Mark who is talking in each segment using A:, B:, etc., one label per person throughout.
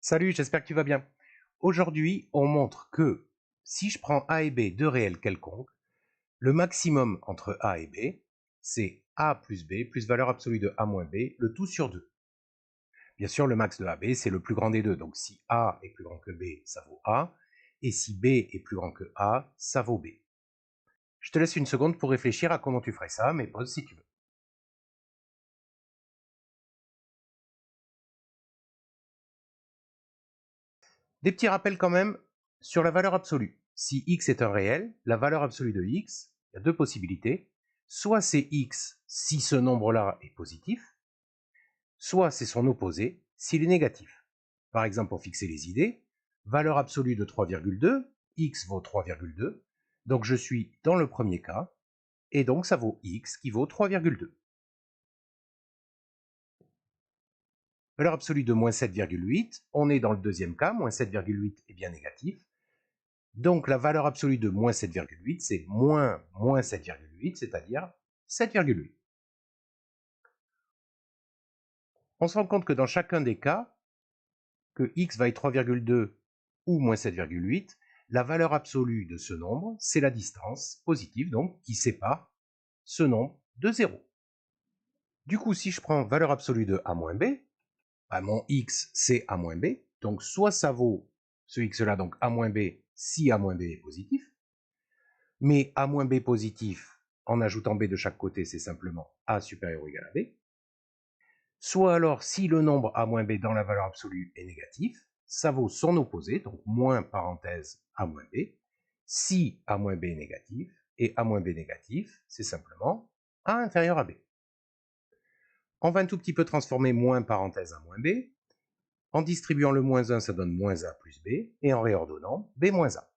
A: Salut, j'espère que tu vas bien. Aujourd'hui, on montre que si je prends A et B, deux réels quelconques, le maximum entre A et B, c'est A plus B plus valeur absolue de A moins B, le tout sur 2. Bien sûr, le max de AB, c'est le plus grand des deux. Donc si A est plus grand que B, ça vaut A. Et si B est plus grand que A, ça vaut B. Je te laisse une seconde pour réfléchir à comment tu ferais ça, mais pause si tu veux. Des petits rappels quand même sur la valeur absolue. Si x est un réel, la valeur absolue de x, il y a deux possibilités. Soit c'est x si ce nombre-là est positif, soit c'est son opposé s'il est négatif. Par exemple, pour fixer les idées, valeur absolue de 3,2, x vaut 3,2, donc je suis dans le premier cas, et donc ça vaut x qui vaut 3,2. Valeur absolue de moins 7,8, on est dans le deuxième cas, moins 7,8 est bien négatif, donc la valeur absolue de moins 7,8, c'est moins 7,8, c'est-à-dire 7,8. On se rend compte que dans chacun des cas, que x va être 3,2 ou moins 7,8, la valeur absolue de ce nombre, c'est la distance positive, donc qui sépare ce nombre de 0. Du coup, si je prends valeur absolue de a moins b, bah, mon x c'est a moins b, donc soit ça vaut ce x-là, donc a moins b, si a moins b est positif, mais a moins b positif, en ajoutant b de chaque côté, c'est simplement a supérieur ou égal à b. Soit alors, si le nombre a moins b dans la valeur absolue est négatif, ça vaut son opposé, donc moins parenthèse a moins b. Si a moins b est négatif, et a moins b négatif, c'est simplement a inférieur à b. On va un tout petit peu transformer moins parenthèse à moins b. En distribuant le moins 1, ça donne moins a plus b, et en réordonnant, b moins a.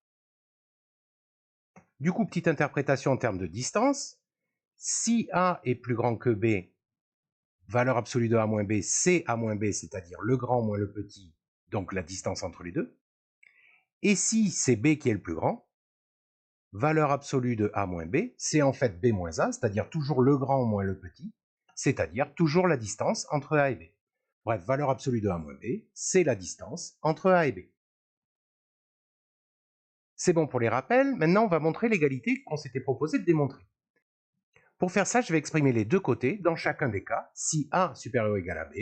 A: Du coup, petite interprétation en termes de distance. Si a est plus grand que b, valeur absolue de a moins b, c'est a moins b, c'est-à-dire le grand moins le petit, donc la distance entre les deux. Et si c'est b qui est le plus grand, valeur absolue de a moins b, c'est en fait b moins a, c'est-à-dire toujours le grand moins le petit, c'est-à-dire toujours la distance entre a et b. Bref, valeur absolue de a moins b, c'est la distance entre a et b. C'est bon pour les rappels, maintenant on va montrer l'égalité qu'on s'était proposé de démontrer. Pour faire ça, je vais exprimer les deux côtés dans chacun des cas, si a supérieur ou égal à b,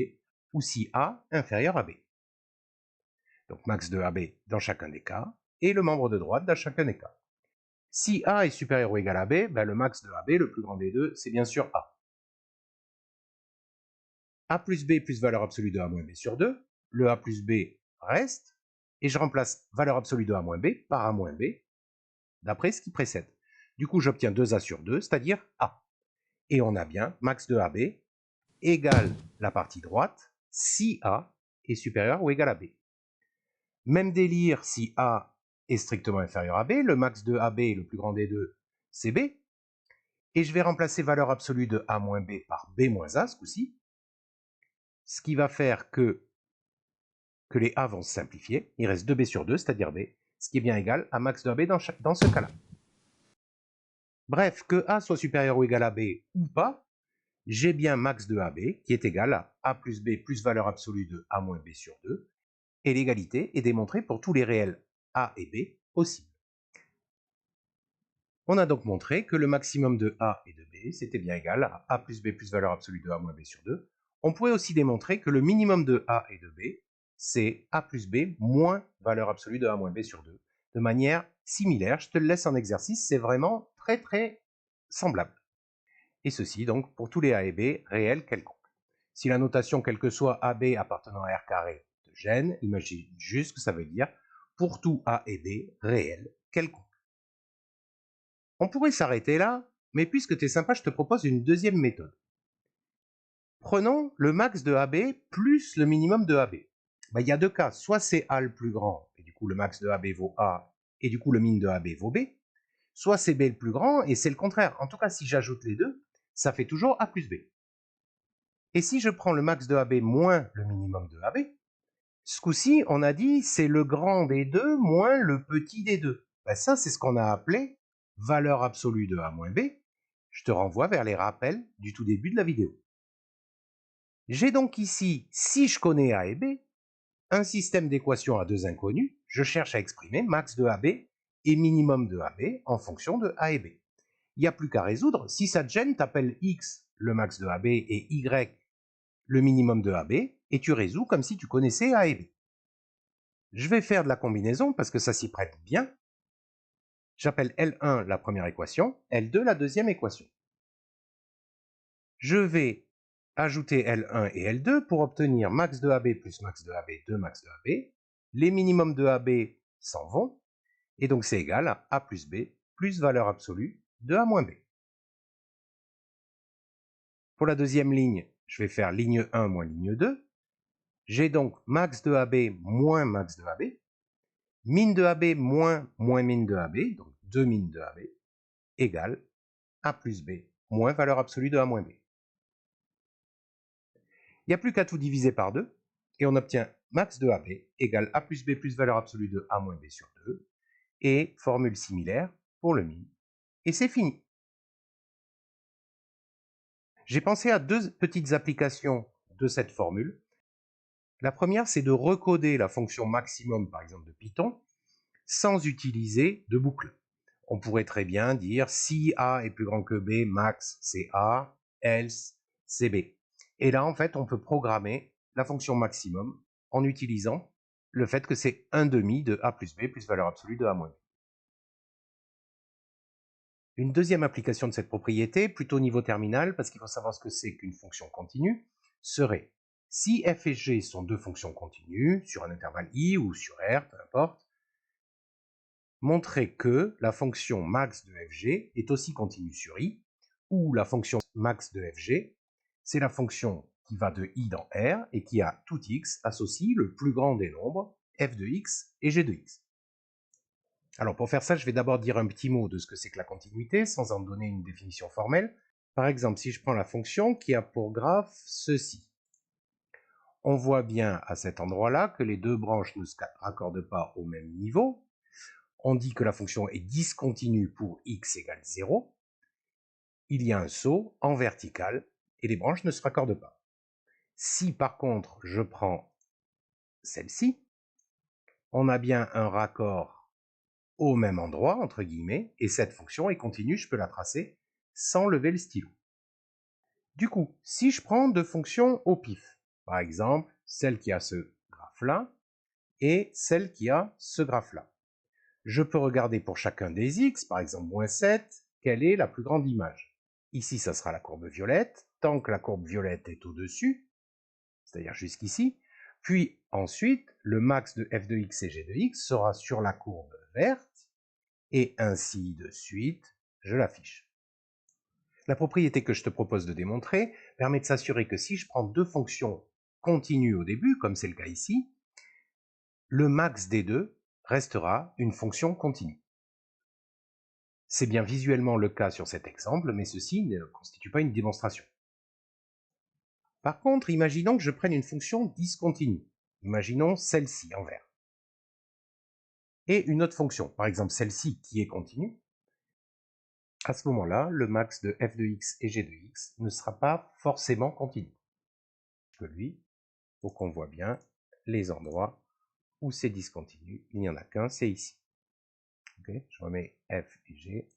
A: ou si a inférieur à b. Donc max de AB dans chacun des cas, et le membre de droite dans chacun des cas. Si A est supérieur ou égal à B, ben le max de AB, le plus grand des deux, c'est bien sûr A. A plus B plus valeur absolue de A moins B sur 2, le A plus B reste, et je remplace valeur absolue de A moins B par A moins B, d'après ce qui précède. Du coup, j'obtiens 2A sur 2, c'est-à-dire A. Et on a bien max de AB égale la partie droite, si A est supérieur ou égal à B. Même délire si A est strictement inférieur à B, le max de AB, le plus grand des deux, c'est B. Et je vais remplacer valeur absolue de A moins B par B moins A ce coup-ci, ce qui va faire que les A vont se simplifier. Il reste 2B sur 2, c'est-à-dire B, ce qui est bien égal à max de AB dans ce cas-là. Bref, que A soit supérieur ou égal à B ou pas, j'ai bien max de AB qui est égal à A plus B plus valeur absolue de A moins B sur 2, et l'égalité est démontrée pour tous les réels A et B possibles. On a donc montré que le maximum de A et de B, c'était bien égal à A plus B plus valeur absolue de A moins B sur 2. On pourrait aussi démontrer que le minimum de A et de B, c'est A plus B moins valeur absolue de A moins B sur 2. De manière similaire, je te le laisse en exercice, c'est vraiment très très semblable. Et ceci donc pour tous les A et B réels quelconques. Si la notation quel que soit AB appartenant à R carré te gêne, imagine juste que ça veut dire pour tout A et B réels quelconques. On pourrait s'arrêter là, mais puisque tu es sympa, je te propose une deuxième méthode. Prenons le max de AB plus le minimum de AB. Il y a deux cas, soit c'est A le plus grand, et du coup le max de AB vaut A, et du coup le min de AB vaut B, soit c'est B le plus grand, et c'est le contraire. En tout cas, si j'ajoute les deux, ça fait toujours A plus B. Et si je prends le max de AB moins le minimum de AB, ce coup-ci, on a dit c'est le grand des deux moins le petit des deux. Ça, c'est ce qu'on a appelé valeur absolue de A moins B. Je te renvoie vers les rappels du tout début de la vidéo. J'ai donc ici, si je connais A et B, un système d'équations à deux inconnus, je cherche à exprimer max de AB et minimum de AB en fonction de A et B. Il n'y a plus qu'à résoudre. Si ça te gêne, t'appelles X le max de AB et Y le minimum de AB, et tu résous comme si tu connaissais A et B. Je vais faire de la combinaison parce que ça s'y prête bien. J'appelle L1 la première équation, L2 la deuxième équation. Je vais ajouter L1 et L2 pour obtenir max de AB plus max de AB de max de AB. Les minimums de AB s'en vont, et donc c'est égal à A plus B plus valeur absolue de A moins B. Pour la deuxième ligne, je vais faire ligne 1 moins ligne 2. J'ai donc max de AB moins max de AB, min de AB moins min de AB, donc 2 min de AB, égale A plus B moins valeur absolue de A moins B. Il n'y a plus qu'à tout diviser par 2, et on obtient max de AB égale A plus B plus valeur absolue de A moins B sur 2, et formule similaire pour le min, et c'est fini. J'ai pensé à deux petites applications de cette formule. La première, c'est de recoder la fonction maximum, par exemple de Python, sans utiliser de boucle. On pourrait très bien dire si A est plus grand que B, max c'est A, else c'est B. Et là, en fait, on peut programmer la fonction maximum en utilisant le fait que c'est 1/2 de A plus B plus valeur absolue de A moins B. Une deuxième application de cette propriété, plutôt au niveau terminal, parce qu'il faut savoir ce que c'est qu'une fonction continue, serait si f et g sont deux fonctions continues, sur un intervalle i ou sur r, peu importe, montrer que la fonction max de fg est aussi continue sur i, ou la fonction max de fg, c'est la fonction qui va de i dans R et qui a tout x associe le plus grand des nombres, f de x et g de x. Alors pour faire ça, je vais d'abord dire un petit mot de ce que c'est que la continuité, sans en donner une définition formelle. Par exemple, si je prends la fonction qui a pour graphe ceci, on voit bien à cet endroit-là que les deux branches ne se raccordent pas au même niveau. On dit que la fonction est discontinue pour x égale 0. Il y a un saut en vertical et les branches ne se raccordent pas. Si par contre je prends celle-ci, on a bien un raccord au même endroit, entre guillemets, et cette fonction est continue, je peux la tracer sans lever le stylo. Du coup, si je prends deux fonctions au pif, par exemple, celle qui a ce graphe-là et celle qui a ce graphe-là, je peux regarder pour chacun des x, par exemple -7, quelle est la plus grande image. Ici, ça sera la courbe violette, tant que la courbe violette est au-dessus, c'est-à-dire jusqu'ici, puis ensuite, le max de f de x et g de x sera sur la courbe verte, et ainsi de suite, je l'affiche. La propriété que je te propose de démontrer permet de s'assurer que si je prends deux fonctions continues au début, comme c'est le cas ici, le max des deux restera une fonction continue. C'est bien visuellement le cas sur cet exemple, mais ceci ne constitue pas une démonstration. Par contre, imaginons que je prenne une fonction discontinue. Imaginons celle-ci en vert. Et une autre fonction, par exemple celle-ci qui est continue. À ce moment-là, le max de f de x et g de x ne sera pas forcément continu. Que lui, il faut qu'on voit bien les endroits où c'est discontinu. Il n'y en a qu'un, c'est ici. Okay, je remets f et g.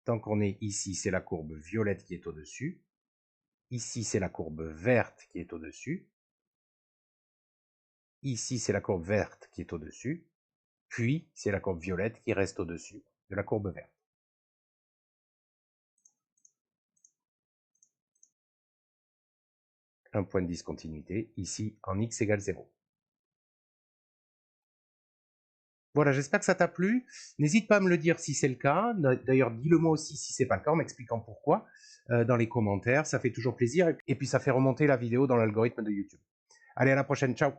A: Tant qu'on est ici, c'est la courbe violette qui est au-dessus. Ici, c'est la courbe verte qui est au-dessus. Ici, c'est la courbe verte qui est au-dessus. Puis, c'est la courbe violette qui reste au-dessus de la courbe verte. Un point de discontinuité, ici, en x égale 0. Voilà, j'espère que ça t'a plu. N'hésite pas à me le dire si c'est le cas. D'ailleurs, dis-le moi aussi si c'est pas le cas, en m'expliquant pourquoi dans les commentaires. Ça fait toujours plaisir et puis ça fait remonter la vidéo dans l'algorithme de YouTube. Allez, à la prochaine. Ciao!